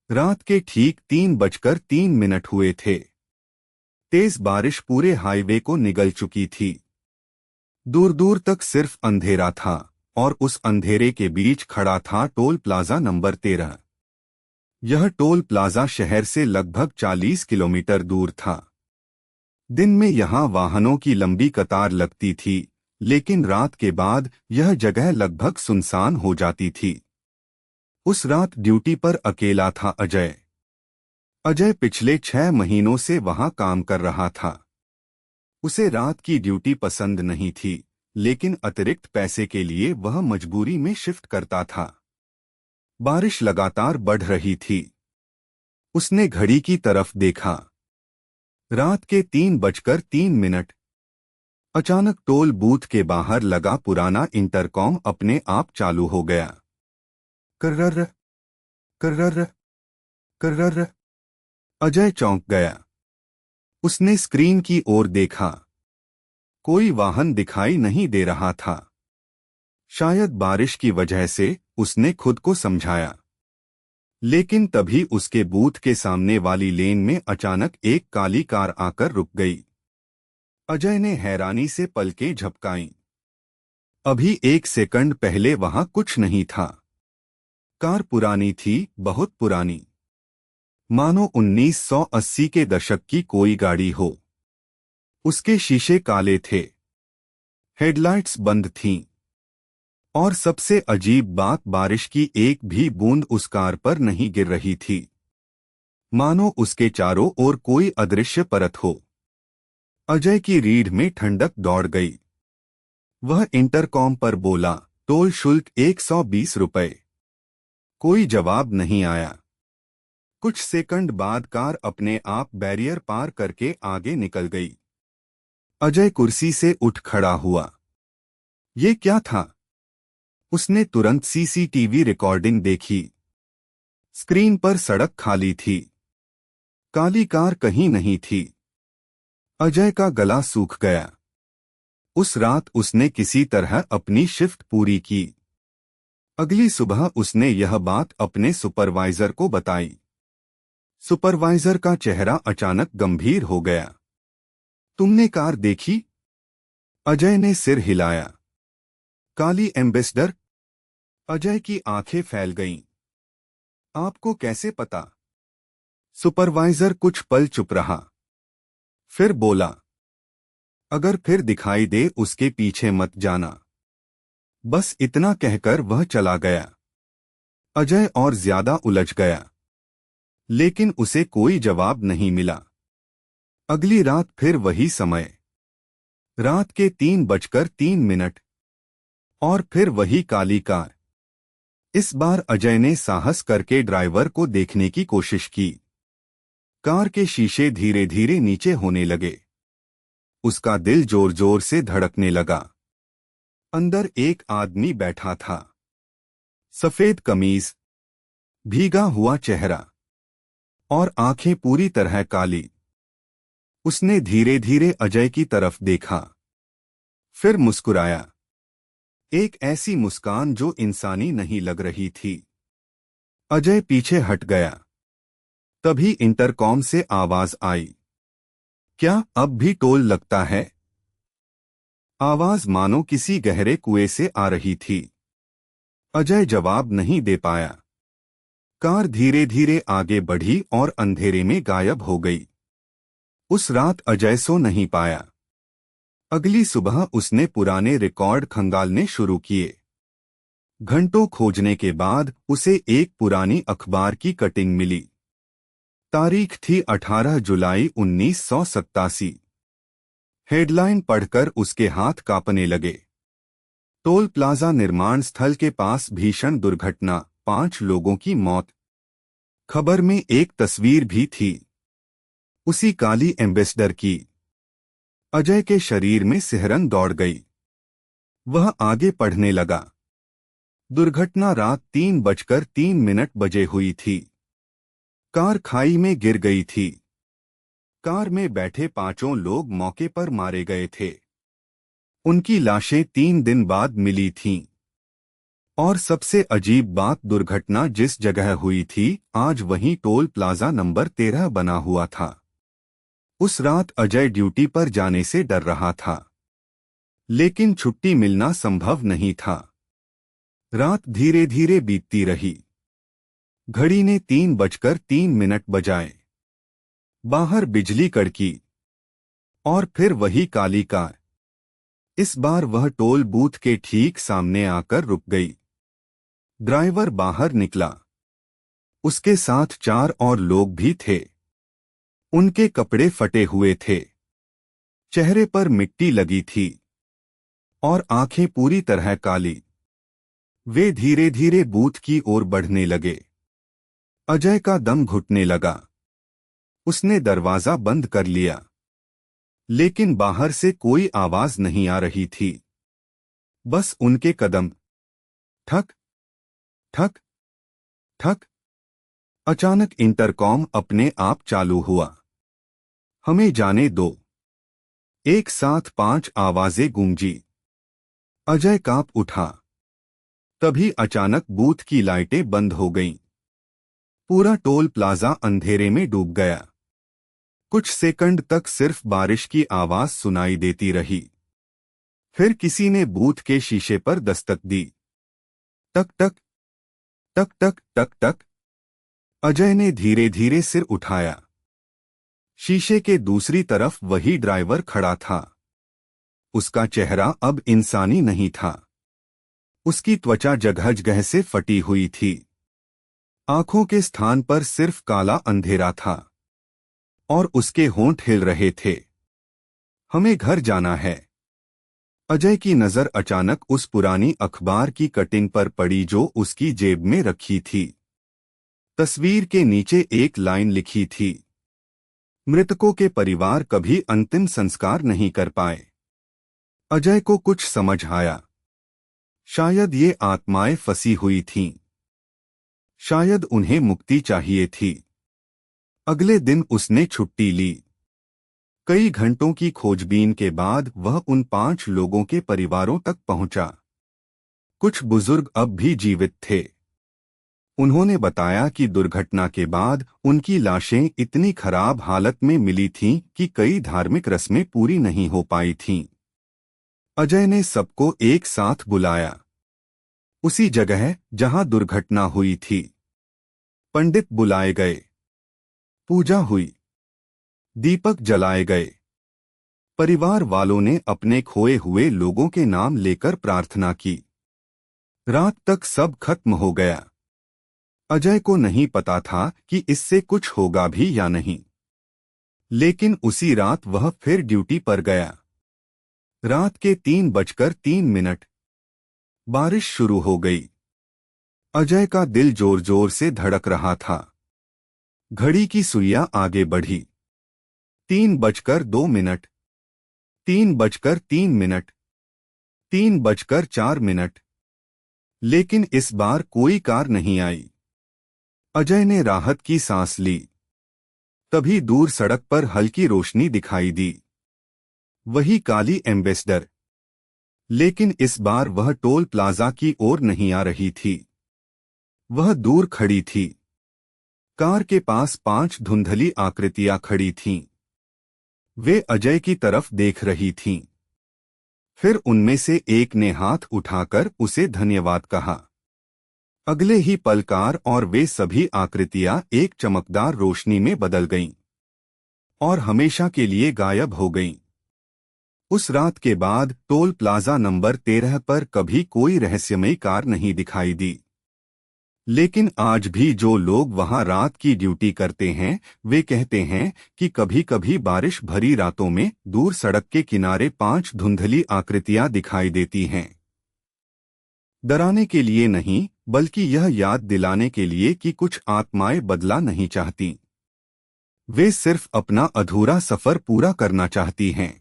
रात के ठीक 3:03 हुए थे। तेज बारिश पूरे हाईवे को निगल चुकी थी। दूर दूर तक सिर्फ अंधेरा था और उस अंधेरे के बीच खड़ा था टोल प्लाजा नंबर 13। यह टोल प्लाजा शहर से लगभग 40 किलोमीटर दूर था। दिन में यहाँ वाहनों की लंबी कतार लगती थी, लेकिन रात के बाद यह जगह लगभग सुनसान हो जाती थी। उस रात ड्यूटी पर अकेला था अजय। अजय पिछले 6 महीनों से वहां काम कर रहा था। उसे रात की ड्यूटी पसंद नहीं थी, लेकिन अतिरिक्त पैसे के लिए वह मजबूरी में शिफ्ट करता था। बारिश लगातार बढ़ रही थी। उसने घड़ी की तरफ देखा। रात के 3:03। अचानक टोल बूथ के बाहर लगा पुराना इंटरकॉम अपने आप चालू हो गया। Career career career. अजय चौंक गया। उसने स्क्रीन की ओर देखा। कोई वाहन दिखाई नहीं दे रहा था। शायद बारिश की वजह से, उसने खुद को समझाया। लेकिन तभी उसके बूथ के सामने वाली लेन में अचानक एक काली कार आकर रुक गई। अजय ने हैरानी से पलकें झपकाईं। अभी 1 सेकंड पहले वहां कुछ नहीं था। कार पुरानी थी, बहुत पुरानी। मानो 1980 के दशक की कोई गाड़ी हो। उसके शीशे काले थे। हेडलाइट्स बंद थीं। और सबसे अजीब बात, बारिश की एक भी बूंद उस कार पर नहीं गिर रही थी। मानो उसके चारों ओर कोई अदृश्य परत हो। अजय की रीढ़ में ठंडक दौड़ गई। वह इंटरकॉम पर बोला, टोल शुल्क 120 रुपए। कोई जवाब नहीं आया। कुछ सेकंड बाद कार अपने आप बैरियर पार करके आगे निकल गई। अजय कुर्सी से उठ खड़ा हुआ। ये क्या था? उसने तुरंत सीसीटीवी रिकॉर्डिंग देखी। स्क्रीन पर सड़क खाली थी। काली कार कहीं नहीं थी। अजय का गला सूख गया। उस रात उसने किसी तरह अपनी शिफ्ट पूरी की। अगली सुबह उसने यह बात अपने सुपरवाइजर को बताई। सुपरवाइजर का चेहरा अचानक गंभीर हो गया। तुमने कार देखी? अजय ने सिर हिलाया। काली एम्बेसडर? अजय की आंखें फैल गईं। आपको कैसे पता? सुपरवाइजर कुछ पल चुप रहा। फिर बोला, अगर फिर दिखाई दे उसके पीछे मत जाना। बस इतना कहकर वह चला गया। अजय और ज्यादा उलझ गया। लेकिन उसे कोई जवाब नहीं मिला। अगली रात फिर वही समय। रात के 3:03। और फिर वही काली कार। इस बार अजय ने साहस करके ड्राइवर को देखने की कोशिश की। कार के शीशे धीरे धीरे नीचे होने लगे। उसका दिल जोर जोर से धड़कने लगा। अंदर एक आदमी बैठा था। सफेद कमीज, भीगा हुआ चेहरा और आंखें पूरी तरह काली। उसने धीरे धीरे अजय की तरफ देखा। फिर मुस्कुराया। एक ऐसी मुस्कान जो इंसानी नहीं लग रही थी। अजय पीछे हट गया। तभी इंटरकॉम से आवाज आई, क्या अब भी टोल लगता है? आवाज मानो किसी गहरे कुएं से आ रही थी। अजय जवाब नहीं दे पाया। कार धीरे धीरे आगे बढ़ी और अंधेरे में गायब हो गई। उस रात अजय सो नहीं पाया। अगली सुबह उसने पुराने रिकॉर्ड खंगालने शुरू किए। घंटों खोजने के बाद उसे एक पुरानी अखबार की कटिंग मिली। तारीख थी 18 जुलाई 1987। हेडलाइन पढ़कर उसके हाथ कांपने लगे। टोल प्लाजा निर्माण स्थल के पास भीषण दुर्घटना, 5 लोगों की मौत। खबर में एक तस्वीर भी थी, उसी काली एम्बेसडर की। अजय के शरीर में सिहरन दौड़ गई। वह आगे पढ़ने लगा। दुर्घटना रात 3:03 हुई थी। कार खाई में गिर गई थी। कार में बैठे 5 लोग मौके पर मारे गए थे। उनकी लाशें 3 दिन बाद मिली थीं। और सबसे अजीब बात, दुर्घटना जिस जगह हुई थी आज वहीं टोल प्लाजा नंबर 13 बना हुआ था। उस रात अजय ड्यूटी पर जाने से डर रहा था, लेकिन छुट्टी मिलना संभव नहीं था। रात धीरे धीरे बीतती रही। घड़ी ने 3:03 बजाए। बाहर बिजली कड़की और फिर वही काली कार। इस बार वह टोल बूथ के ठीक सामने आकर रुक गई। ड्राइवर बाहर निकला। उसके साथ 4 और लोग भी थे। उनके कपड़े फटे हुए थे, चेहरे पर मिट्टी लगी थी और आंखें पूरी तरह काली। वे धीरे धीरे बूथ की ओर बढ़ने लगे। अजय का दम घुटने लगा। उसने दरवाजा बंद कर लिया, लेकिन बाहर से कोई आवाज नहीं आ रही थी, बस उनके कदम। ठक ठक ठक। अचानक इंटरकॉम अपने आप चालू हुआ। हमें जाने दो। एक साथ 5 आवाजें गूंजी। अजय कांप उठा। तभी अचानक बूथ की लाइटें बंद हो गईं। पूरा टोल प्लाजा अंधेरे में डूब गया। कुछ सेकंड तक सिर्फ बारिश की आवाज सुनाई देती रही। फिर किसी ने बूथ के शीशे पर दस्तक दी। टक टक टक टक टक टक। अजय ने धीरे धीरे सिर उठाया। शीशे के दूसरी तरफ वही ड्राइवर खड़ा था। उसका चेहरा अब इंसानी नहीं था। उसकी त्वचा जगह जगह से फटी हुई थी। आंखों के स्थान पर सिर्फ काला अंधेरा था और उसके होंठ हिल रहे थे। हमें घर जाना है। अजय की नजर अचानक उस पुरानी अखबार की कटिंग पर पड़ी जो उसकी जेब में रखी थी। तस्वीर के नीचे एक लाइन लिखी थी, मृतकों के परिवार कभी अंतिम संस्कार नहीं कर पाए। अजय को कुछ समझ आया। शायद ये आत्माएं फंसी हुई थीं। शायद उन्हें मुक्ति चाहिए थी। अगले दिन उसने छुट्टी ली। कई घंटों की खोजबीन के बाद वह उन 5 लोगों के परिवारों तक पहुंचा। कुछ बुजुर्ग अब भी जीवित थे। उन्होंने बताया कि दुर्घटना के बाद उनकी लाशें इतनी खराब हालत में मिली थीं कि कई धार्मिक रस्में पूरी नहीं हो पाई थीं। अजय ने सबको एक साथ बुलाया, उसी जगह जहां दुर्घटना हुई थी। पंडित बुलाए गए, पूजा हुई, दीपक जलाए गए। परिवार वालों ने अपने खोए हुए लोगों के नाम लेकर प्रार्थना की। रात तक सब खत्म हो गया। अजय को नहीं पता था कि इससे कुछ होगा भी या नहीं, लेकिन उसी रात वह फिर ड्यूटी पर गया। रात के 3:03 बारिश शुरू हो गई। अजय का दिल जोर जोर से धड़क रहा था। घड़ी की सुइयां आगे बढ़ी। 3:02, 3:03, 3:04। लेकिन इस बार कोई कार नहीं आई। अजय ने राहत की सांस ली। तभी दूर सड़क पर हल्की रोशनी दिखाई दी। वही काली एम्बेसडर, लेकिन इस बार वह टोल प्लाजा की ओर नहीं आ रही थी। वह दूर खड़ी थी। कार के पास 5 धुंधली आकृतियां खड़ी थीं। वे अजय की तरफ देख रही थीं। फिर उनमें से एक ने हाथ उठाकर उसे धन्यवाद कहा। अगले ही पल कार और वे सभी आकृतियां एक चमकदार रोशनी में बदल गईं और हमेशा के लिए गायब हो गईं। उस रात के बाद टोल प्लाजा नंबर 13 पर कभी कोई रहस्यमयी कार नहीं दिखाई दी। लेकिन आज भी जो लोग वहां रात की ड्यूटी करते हैं, वे कहते हैं कि कभी कभी बारिश भरी रातों में दूर सड़क के किनारे 5 धुंधली आकृतियां दिखाई देती हैं। डराने के लिए नहीं, बल्कि यह याद दिलाने के लिए कि कुछ आत्माएं बदला नहीं चाहती। वे सिर्फ अपना अधूरा सफर पूरा करना चाहती हैं।